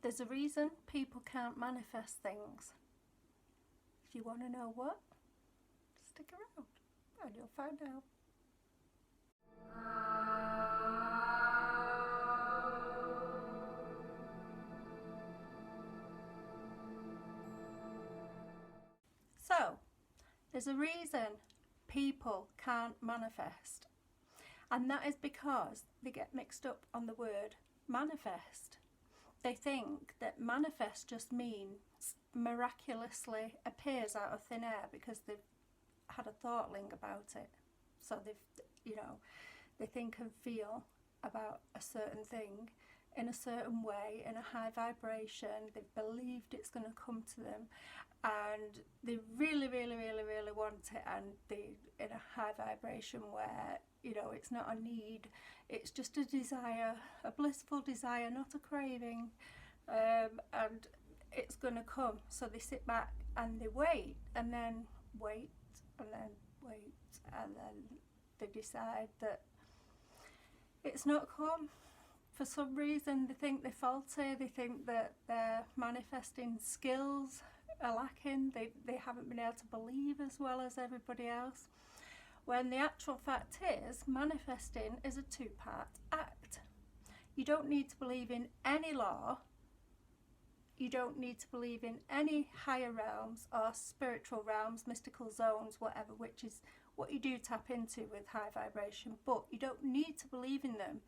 There's a reason people can't manifest things. If you want to know what, stick around and you'll find out. So, there's a reason people can't manifest, and that is because they get mixed up on the word manifest. They think that manifest just means miraculously appears out of thin air because they've had a thoughtling about it. So they think and feel about a certain thing in a certain way, in a high vibration. They've believed it's going to come to them, and they really want it, and they in a high vibration where it's not a need, it's just a desire, a blissful desire, not a craving, and it's going to come. So they sit back and they wait, and then wait, and then wait, and then they decide that it's not come. For some reason they think they're faulty, they think that their manifesting skills are lacking, they haven't been able to believe as well as everybody else, when the actual fact is manifesting is a two-part act. You don't need to believe in any law, you don't need to believe in any higher realms or spiritual realms, mystical zones, whatever, which is what you do tap into with high vibration, but you don't need to believe in them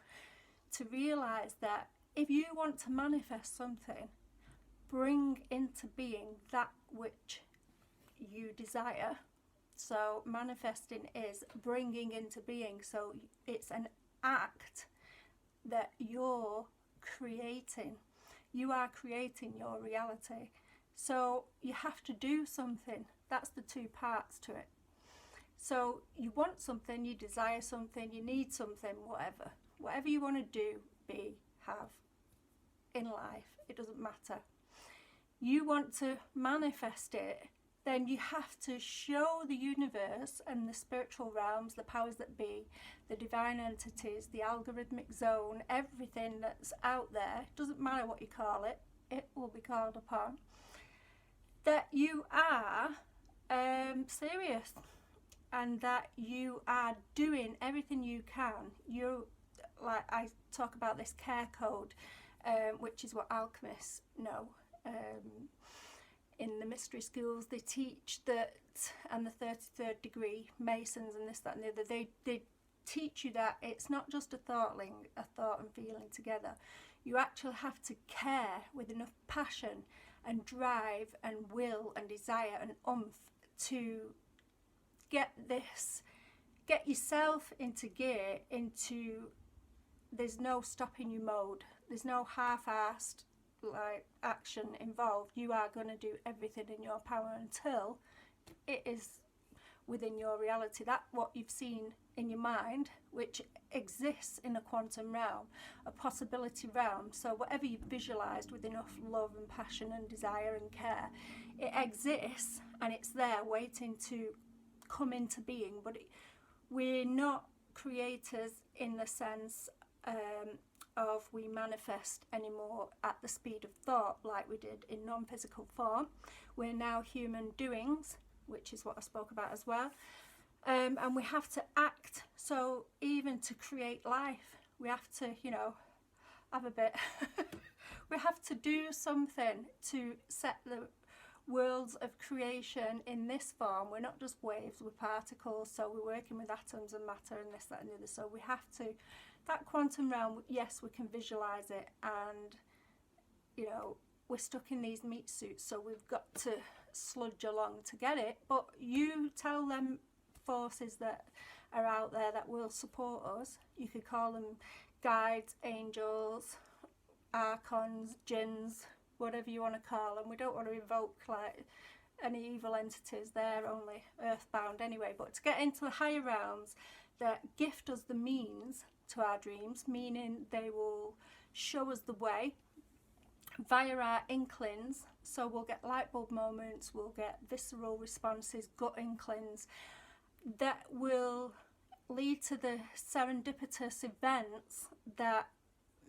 to realise that if you want to manifest something, bring into being that which you desire. So manifesting is bringing into being, so it's an act that you're creating. You are creating your reality. So you have to do something. That's the two parts to it. So you want something, you desire something, you need something, whatever you want to do, be, have in life, it doesn't matter. You want to manifest it, then you have to show the universe and the spiritual realms, the powers that be, the divine entities, the algorithmic zone, everything that's out there, doesn't matter what you call it, it will be called upon, that you are serious, and that you are doing everything you can. Like I talk about this care code, which is what alchemists know. In the mystery schools they teach that, and the 33rd degree masons and this, that and the other, they teach you that it's not just a thought and feeling together. You actually have to care with enough passion and drive and will and desire and oomph to get yourself into gear, there's no stopping you mode, there's no half-assed action involved. You are going to do everything in your power until it is within your reality. That's what you've seen in your mind, which exists in a quantum realm, a possibility realm. So whatever you've visualized with enough love and passion and desire and care, it exists and it's there waiting to come into being. But we're not creators in the sense of we manifest anymore at the speed of thought like we did in non-physical form. We're now human doings, which is what I spoke about as well, and we have to act. So even to create life, we have to have a bit we have to do something to set the worlds of creation in this form. We're not just waves, we're particles, so we're working with atoms and matter and this, that and the other. So we have to, that quantum realm, yes, we can visualize it, and we're stuck in these meat suits, so we've got to sludge along to get it. But you tell them forces that are out there that will support us, you could call them guides, angels, archons, jinns, whatever you want to call them. We don't want to invoke any evil entities, they're only earthbound anyway. But to get into the higher realms that gift us the means to our dreams, meaning they will show us the way via our inklings. So we'll get light bulb moments, we'll get visceral responses, gut inklings that will lead to the serendipitous events that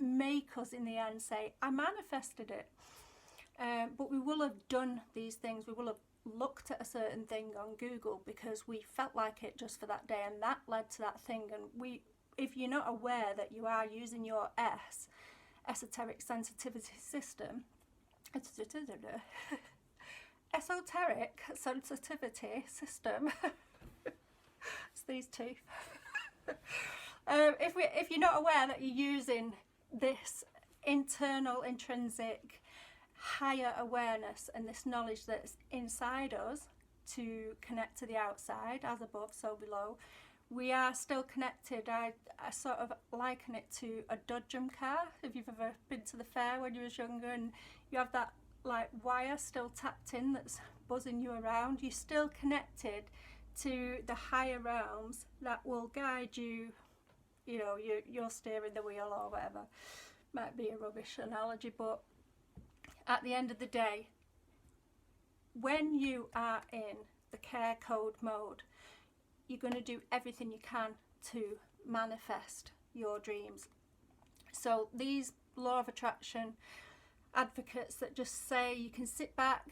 make us in the end say, I manifested it. But we will have done these things. We will have looked at a certain thing on Google because we felt like it just for that day, and that led to that thing. And if you're not aware that you are using your esoteric sensitivity system, esoteric sensitivity system, it's these two. If you're not aware that you're using this internal, intrinsic, higher awareness and this knowledge that's inside us to connect to the outside, as above, so below, we are still connected. I sort of liken it to a dodgem car. If you've ever been to the fair when you was younger and you have that like wire still tapped in that's buzzing you around, you're still connected to the higher realms that will guide you. You know, you're steering the wheel or whatever. Might be a rubbish analogy, but at the end of the day, when you are in the care code mode, you're going to do everything you can to manifest your dreams. So these law of attraction advocates that just say you can sit back,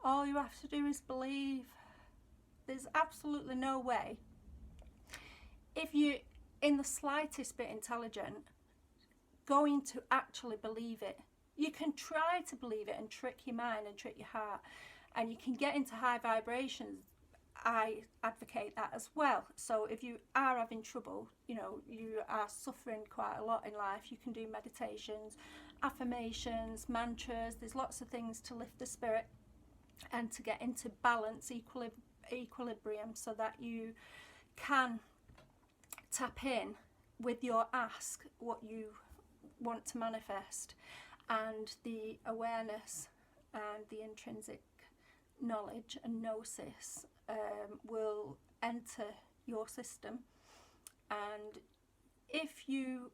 all you have to do is believe, there's absolutely no way. If you're in the slightest bit intelligent, going to actually believe it. You can try to believe it and trick your mind and trick your heart, and you can get into high vibrations. I advocate that as well. So if you are having trouble, you are suffering quite a lot in life, you can do meditations, affirmations, mantras. There's lots of things to lift the spirit and to get into balance, equilibrium, so that you can tap in with your ask what you want to manifest, and the awareness and the intrinsic knowledge and gnosis will enter your system. And if you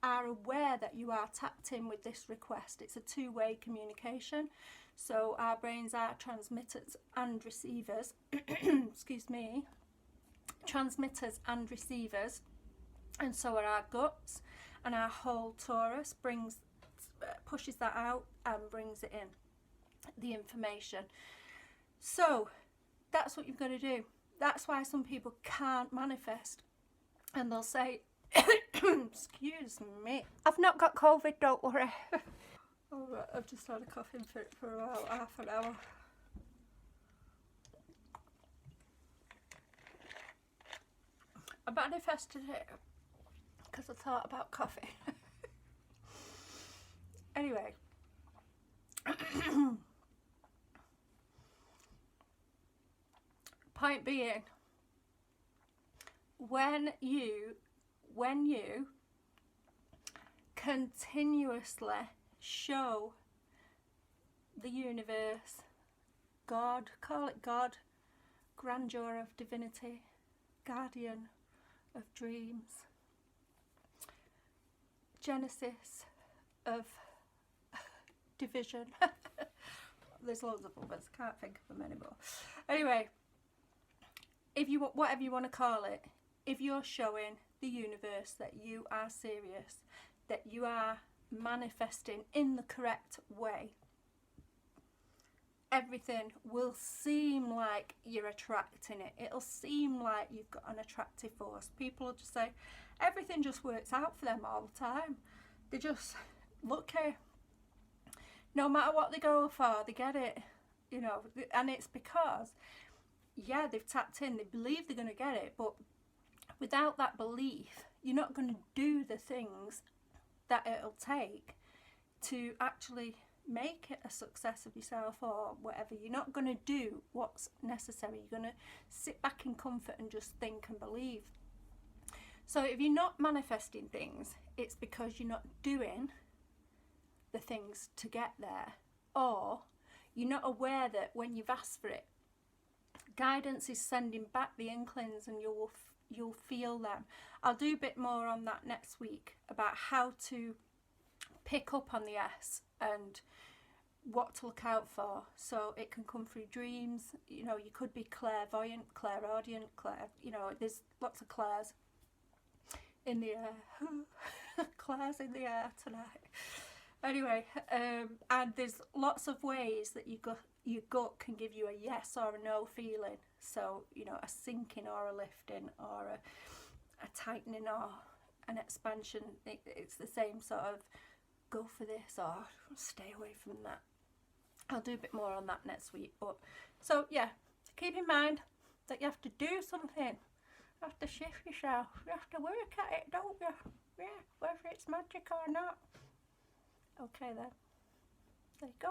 are aware that you are tapped in with this request, it's a two-way communication. So our brains are transmitters and receivers excuse me, transmitters and receivers, and so are our guts, and our whole torus pushes that out and brings it in, the information. So that's what you've got to do. That's why some people can't manifest, and they'll say excuse me, I've not got COVID, don't worry. Oh, right, I've just had a coughing fit for about half an hour. I manifested it because I thought about coffee. Anyway, point being, when you continuously show the universe, God, call it God, grandeur of divinity, guardian of dreams, genesis of division. There's loads of others, can't think of them anymore. Anyway, if you whatever you want to call it, if you're showing the universe that you are serious, that you are manifesting in the correct way, everything will seem like you're attracting it. It'll seem like you've got an attractive force. People will just say everything just works out for them all the time. They just lucky. No matter what they go for, they get it. And it's because, yeah, they've tapped in, they believe they're going to get it, but without that belief, you're not going to do the things that it'll take to actually make it a success of yourself or whatever. You're not going to do what's necessary. You're going to sit back in comfort and just think and believe. So if you're not manifesting things, it's because you're not doing the things to get there, or you're not aware that when you've asked for it, guidance is sending back the inklings, and you'll feel them. I'll do a bit more on that next week about how to pick up on the S and what to look out for. So it can come through dreams. You could be clairvoyant, clairaudient, there's lots of clairs in the air. Claire's in the air tonight. Anyway, and there's lots of ways that your gut can give you a yes or a no feeling. So, you know, a sinking or a lifting or a tightening or an expansion. It's the same sort of go for this or stay away from that. I'll do a bit more on that next week. But so yeah, keep in mind that you have to do something. You have to shift yourself. You have to work at it, don't you? Yeah, whether it's magic or not. Okay then. There you go.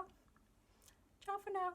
Ciao for now.